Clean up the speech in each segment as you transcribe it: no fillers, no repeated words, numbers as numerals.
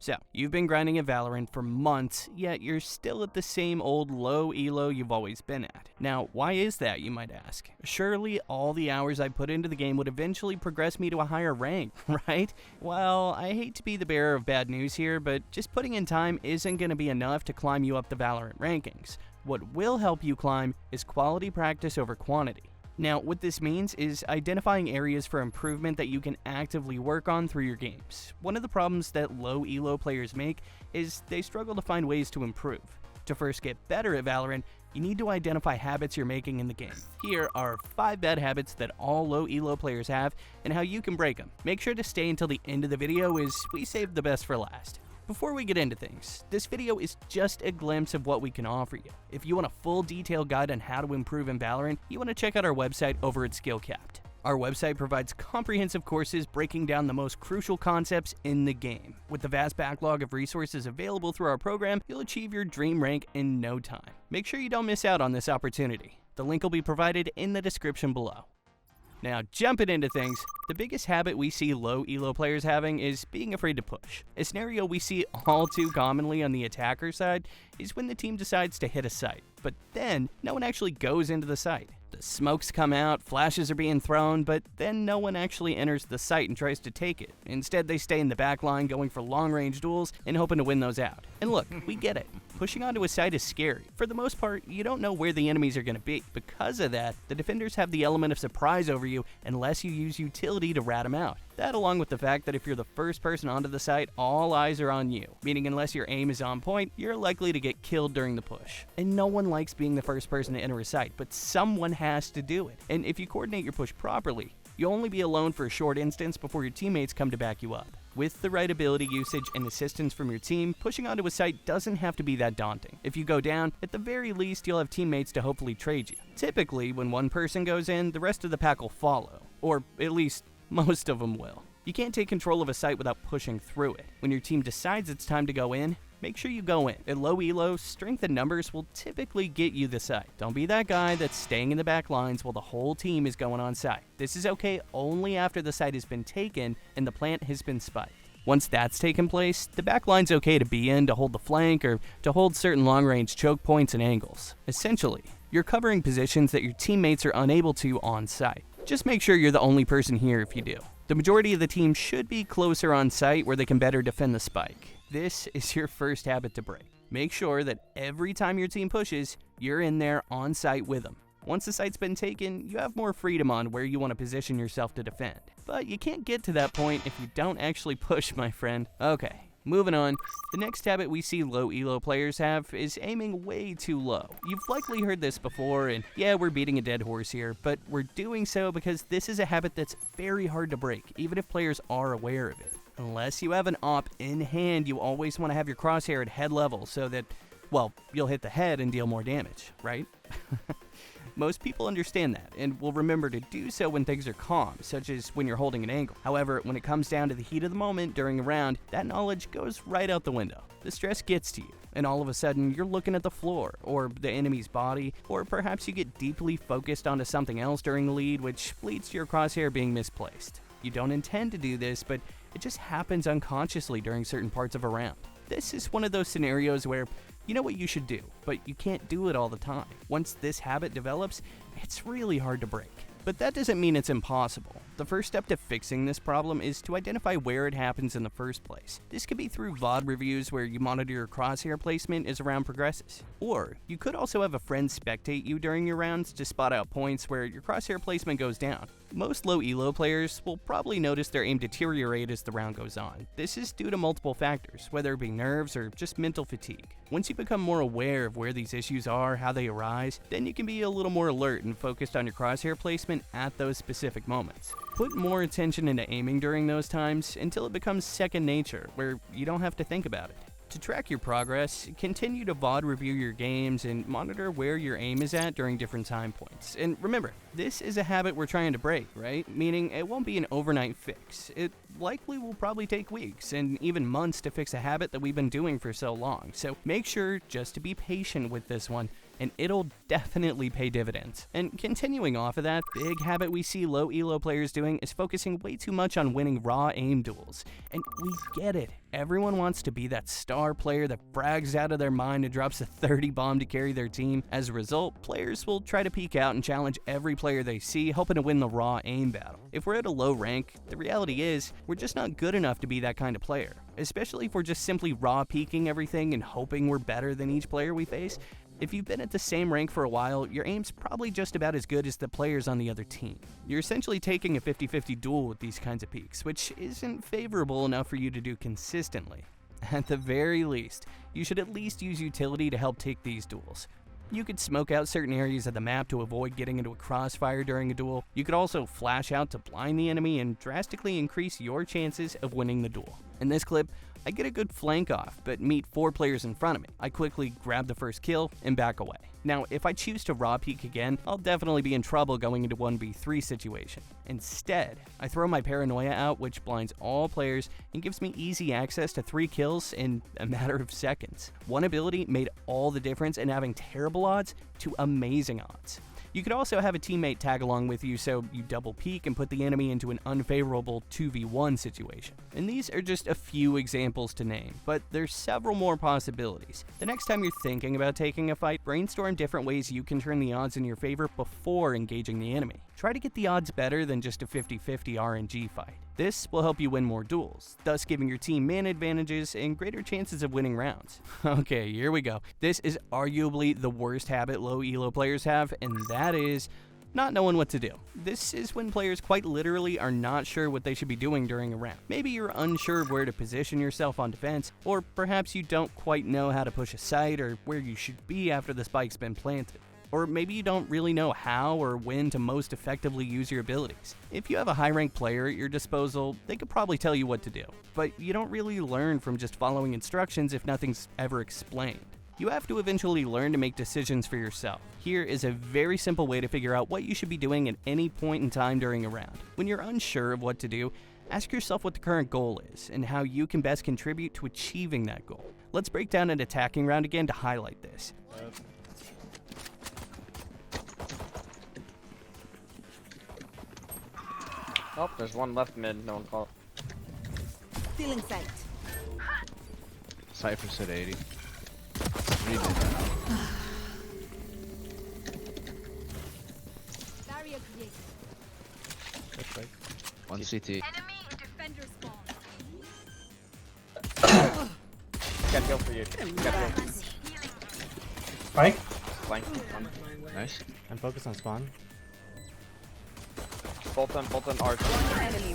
So, you've been grinding at Valorant for months, yet you're still at the same old low elo you've always been at. Now, why is that, you might ask? Surely all the hours I put into the game would eventually progress me to a higher rank, right? Well, I hate to be the bearer of bad news here, but just putting in time isn't going to be enough to climb you up the Valorant rankings. What will help you climb is quality practice over quantity. Now, what this means is identifying areas for improvement that you can actively work on through your games. One of the problems that low elo players make is they struggle to find ways to improve. To first get better at Valorant, you need to identify habits you're making in the game. Here are 5 bad habits that all low elo players have and how you can break them. Make sure to stay until the end of the video as we saved the best for last. Before we get into things, this video is just a glimpse of what we can offer you. If you want a full detailed guide on how to improve in Valorant, you want to check out our website over at SkillCapped. Our website provides comprehensive courses breaking down the most crucial concepts in the game. With the vast backlog of resources available through our program, you'll achieve your dream rank in no time. Make sure you don't miss out on this opportunity. The link will be provided in the description below. Now, jumping into things, the biggest habit we see low elo players having is being afraid to push. A scenario we see all too commonly on the attacker side is when the team decides to hit a site, but then no one actually goes into the site. The smokes come out, flashes are being thrown, but then no one actually enters the site and tries to take it. Instead, they stay in the back line going for long-range duels and hoping to win those out. And look, we get it. Pushing onto a site is scary. For the most part, you don't know where the enemies are going to be. Because of that, the defenders have the element of surprise over you unless you use utility to rat them out. That, along with the fact that if you're the first person onto the site, all eyes are on you, meaning unless your aim is on point, you're likely to get killed during the push. And no one likes being the first person to enter a site, but someone has to do it. And if you coordinate your push properly, you'll only be alone for a short instance before your teammates come to back you up. With the right ability usage and assistance from your team, pushing onto a site doesn't have to be that daunting. If you go down, at the very least you'll have teammates to hopefully trade you. Typically, when one person goes in, the rest of the pack will follow. Or at least, most of them will. You can't take control of a site without pushing through it. When your team decides it's time to go in, make sure you go in. At low elo, strength in numbers will typically get you the site. Don't be that guy that's staying in the back lines while the whole team is going on site. This is okay only after the site has been taken and the plant has been spiked. Once that's taken place, the back line's okay to be in to hold the flank or to hold certain long-range choke points and angles. Essentially, you're covering positions that your teammates are unable to on site. Just make sure you're the only person here if you do. The majority of the team should be closer on site where they can better defend the spike. This is your first habit to break. Make sure that every time your team pushes, you're in there on site with them. Once the site's been taken, you have more freedom on where you want to position yourself to defend. But you can't get to that point if you don't actually push, my friend. Okay, moving on. The next habit we see low elo players have is aiming way too low. You've likely heard this before, and yeah, we're beating a dead horse here, but we're doing so because this is a habit that's very hard to break, even if players are aware of it. Unless you have an op in hand, you always want to have your crosshair at head level so that, well, you'll hit the head and deal more damage, right? Most people understand that and will remember to do so when things are calm, such as when you're holding an angle. However, when it comes down to the heat of the moment during a round, that knowledge goes right out the window. The stress gets to you, and all of a sudden you're looking at the floor, or the enemy's body, or perhaps you get deeply focused onto something else during the lead, which leads to your crosshair being misplaced. You don't intend to do this, but it just happens unconsciously during certain parts of a round. This is one of those scenarios where you know what you should do, but you can't do it all the time. Once this habit develops, it's really hard to break. But that doesn't mean it's impossible. The first step to fixing this problem is to identify where it happens in the first place. This could be through VOD reviews where you monitor your crosshair placement as a round progresses. Or you could also have a friend spectate you during your rounds to spot out points where your crosshair placement goes down. Most low elo players will probably notice their aim deteriorate as the round goes on. This is due to multiple factors, whether it be nerves or just mental fatigue. Once you become more aware of where these issues are, how they arise, then you can be a little more alert and focused on your crosshair placement at those specific moments. Put more attention into aiming during those times until it becomes second nature, where you don't have to think about it. To track your progress, continue to VOD review your games and monitor where your aim is at during different time points. And remember, this is a habit we're trying to break, right? Meaning it won't be an overnight fix. It likely will probably take weeks and even months to fix a habit that we've been doing for so long. So make sure just to be patient with this one and it'll definitely pay dividends. And continuing off of that, big habit we see low elo players doing is focusing way too much on winning raw aim duels. And we get it. Everyone wants to be that star player that frags out of their mind and drops a 30 bomb to carry their team. As a result, players will try to peek out and challenge every player they see, hoping to win the raw aim battle. If we're at a low rank, the reality is we're just not good enough to be that kind of player. Especially if we're just simply raw peeking everything and hoping we're better than each player we face. If you've been at the same rank for a while, your aim's probably just about as good as the players on the other team. You're essentially taking a 50-50 duel with these kinds of peaks, which isn't favorable enough for you to do consistently. At the very least, you should at least use utility to help take these duels. You could smoke out certain areas of the map to avoid getting into a crossfire during a duel. You could also flash out to blind the enemy and drastically increase your chances of winning the duel. In this clip, I get a good flank off, but meet 4 players in front of me. I quickly grab the first kill and back away. Now, if I choose to raw peek again, I'll definitely be in trouble going into 1v3 situation. Instead, I throw my paranoia out, which blinds all players and gives me easy access to 3 kills in a matter of seconds. One ability made all the difference in having terrible odds to amazing odds. You could also have a teammate tag along with you, so you double peek and put the enemy into an unfavorable 2v1 situation. And these are just a few examples to name, but there's several more possibilities. The next time you're thinking about taking a fight, brainstorm different ways you can turn the odds in your favor before engaging the enemy. Try to get the odds better than just a 50-50 RNG fight. This will help you win more duels, thus giving your team man advantages and greater chances of winning rounds. Okay, here we go. This is arguably the worst habit low elo players have, and that is not knowing what to do. This is when players quite literally are not sure what they should be doing during a round. Maybe you're unsure of where to position yourself on defense, or perhaps you don't quite know how to push a site or where you should be after the spike's been planted. Or maybe you don't really know how or when to most effectively use your abilities. If you have a high-ranked player at your disposal, they could probably tell you what to do, but you don't really learn from just following instructions if nothing's ever explained. You have to eventually learn to make decisions for yourself. Here is a very simple way to figure out what you should be doing at any point in time during a round. When you're unsure of what to do, ask yourself what the current goal is and how you can best contribute to achieving that goal. Let's break down an attacking round again to highlight this. Oh, there's one left mid, no one caught. Feeling sight. Cypher said 80. Barrier created. One CT. Enemy defender spawn. Got kill for you. Got kill. Spike. Flank. Nice. I'm focused on spawn. Bolton, arch. Enemy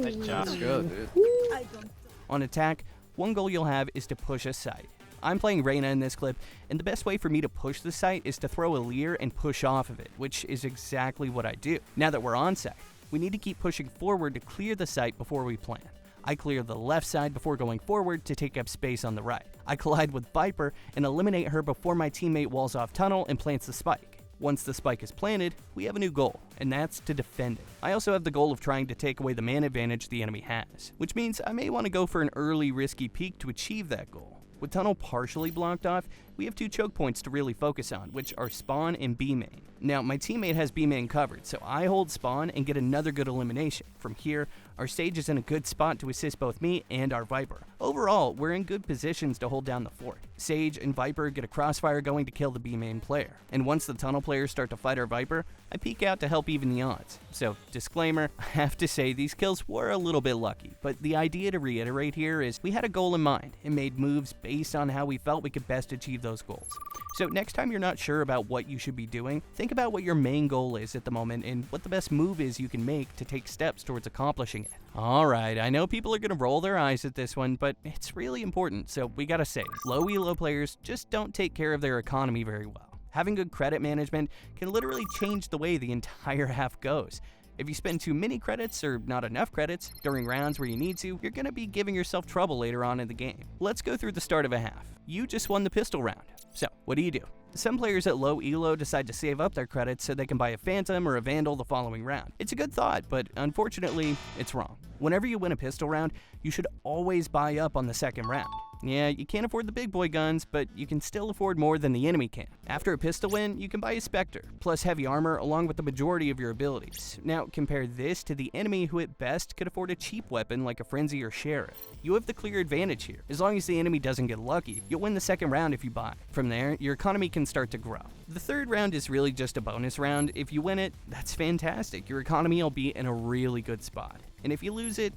Nice job. Let's go, dude. I don't. On attack, one goal you'll have is to push a site. I'm playing Reyna in this clip, and the best way for me to push the site is to throw a leer and push off of it, which is exactly what I do. Now that we're on site, we need to keep pushing forward to clear the site before we plant. I clear the left side before going forward to take up space on the right. I collide with Viper and eliminate her before my teammate walls off tunnel and plants the spike. Once the spike is planted, we have a new goal, and that's to defend it. I also have the goal of trying to take away the man advantage the enemy has, which means I may want to go for an early risky peek to achieve that goal. With tunnel partially blocked off, we have 2 choke points to really focus on, which are spawn and B main. Now, my teammate has B main covered, so I hold spawn and get another good elimination. From here, our stage is in a good spot to assist both me and our Viper. Overall, we're in good positions to hold down the fort. Sage and Viper get a crossfire going to kill the B main player. And once the tunnel players start to fight our Viper, I peek out to help even the odds. So, disclaimer, I have to say these kills were a little bit lucky, but the idea to reiterate here is we had a goal in mind and made moves based on how we felt we could best achieve those goals. So next time you're not sure about what you should be doing, think about what your main goal is at the moment and what the best move is you can make to take steps towards accomplishing it. Alright, I know people are going to roll their eyes at this one, but it's really important, so we gotta say, low elo players just don't take care of their economy very well. Having good credit management can literally change the way the entire half goes. If you spend too many credits or not enough credits during rounds where you need to, you're going to be giving yourself trouble later on in the game. Let's go through the start of a half. You just won the pistol round. So, what do? Some players at low elo decide to save up their credits so they can buy a Phantom or a Vandal the following round. It's a good thought, but unfortunately, it's wrong. Whenever you win a pistol round, you should always buy up on the second round. Yeah, you can't afford the big boy guns, but you can still afford more than the enemy can. After a pistol win, you can buy a Spectre, plus heavy armor along with the majority of your abilities. Now, compare this to the enemy who at best could afford a cheap weapon like a Frenzy or Sheriff. You have the clear advantage here. As long as the enemy doesn't get lucky, you'll win the second round if you buy. From there, your economy can start to grow. The third round is really just a bonus round. If you win it, that's fantastic. Your economy will be in a really good spot. And if you lose it,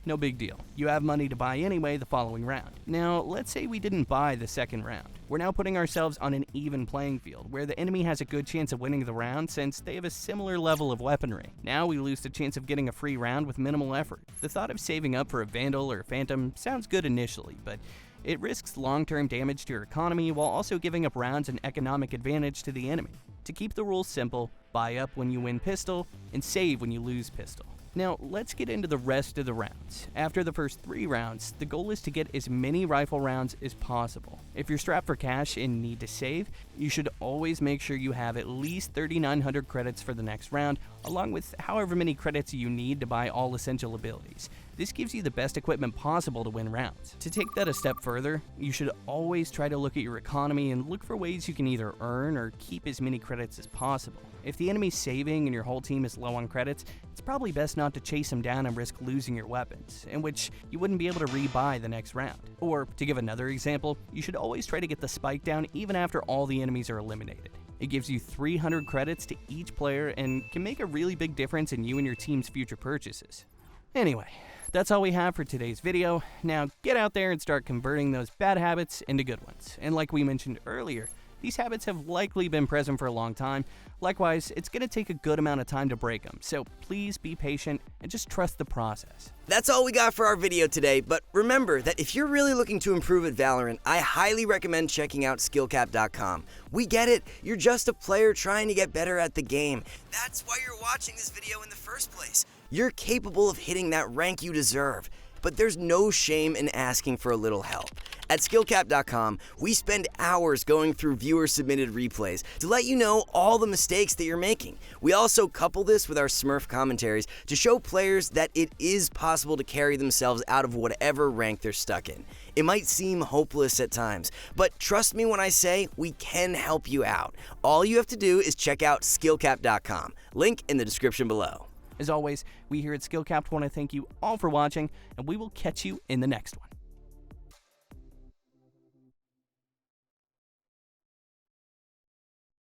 no big deal. You have money to buy anyway the following round. Now, let's say we didn't buy the second round. We're now putting ourselves on an even playing field, where the enemy has a good chance of winning the round since they have a similar level of weaponry. Now we lose the chance of getting a free round with minimal effort. The thought of saving up for a Vandal or Phantom sounds good initially, but it risks long-term damage to your economy while also giving up rounds and economic advantage to the enemy. To keep the rules simple, buy up when you win pistol, and save when you lose pistol. Now, let's get into the rest of the rounds. After the first 3 rounds, the goal is to get as many rifle rounds as possible. If you're strapped for cash and need to save, you should always make sure you have at least 3,900 credits for the next round, along with however many credits you need to buy all essential abilities. This gives you the best equipment possible to win rounds. To take that a step further, you should always try to look at your economy and look for ways you can either earn or keep as many credits as possible. If the enemy's saving and your whole team is low on credits, it's probably best not to chase them down and risk losing your weapons, in which you wouldn't be able to rebuy the next round. Or, to give another example, you should always try to get the spike down even after all the enemies are eliminated. It gives you 300 credits to each player and can make a really big difference in you and your team's future purchases. Anyway, that's all we have for today's video. Now get out there and start converting those bad habits into good ones. And like we mentioned earlier, these habits have likely been present for a long time. Likewise, it's going to take a good amount of time to break them, so please be patient and just trust the process. That's all we got for our video today, but remember that if you're really looking to improve at Valorant, I highly recommend checking out SkillCapped.com. We get it, you're just a player trying to get better at the game. That's why you're watching this video in the first place. You're capable of hitting that rank you deserve, but there's no shame in asking for a little help. At SkillCapped.com, we spend hours going through viewer-submitted replays to let you know all the mistakes that you're making. We also couple this with our Smurf commentaries to show players that it is possible to carry themselves out of whatever rank they're stuck in. It might seem hopeless at times, but trust me when I say we can help you out. All you have to do is check out SkillCapped.com. Link in the description below. As always, we here at SkillCapped want to thank you all for watching, and we will catch you in the next one.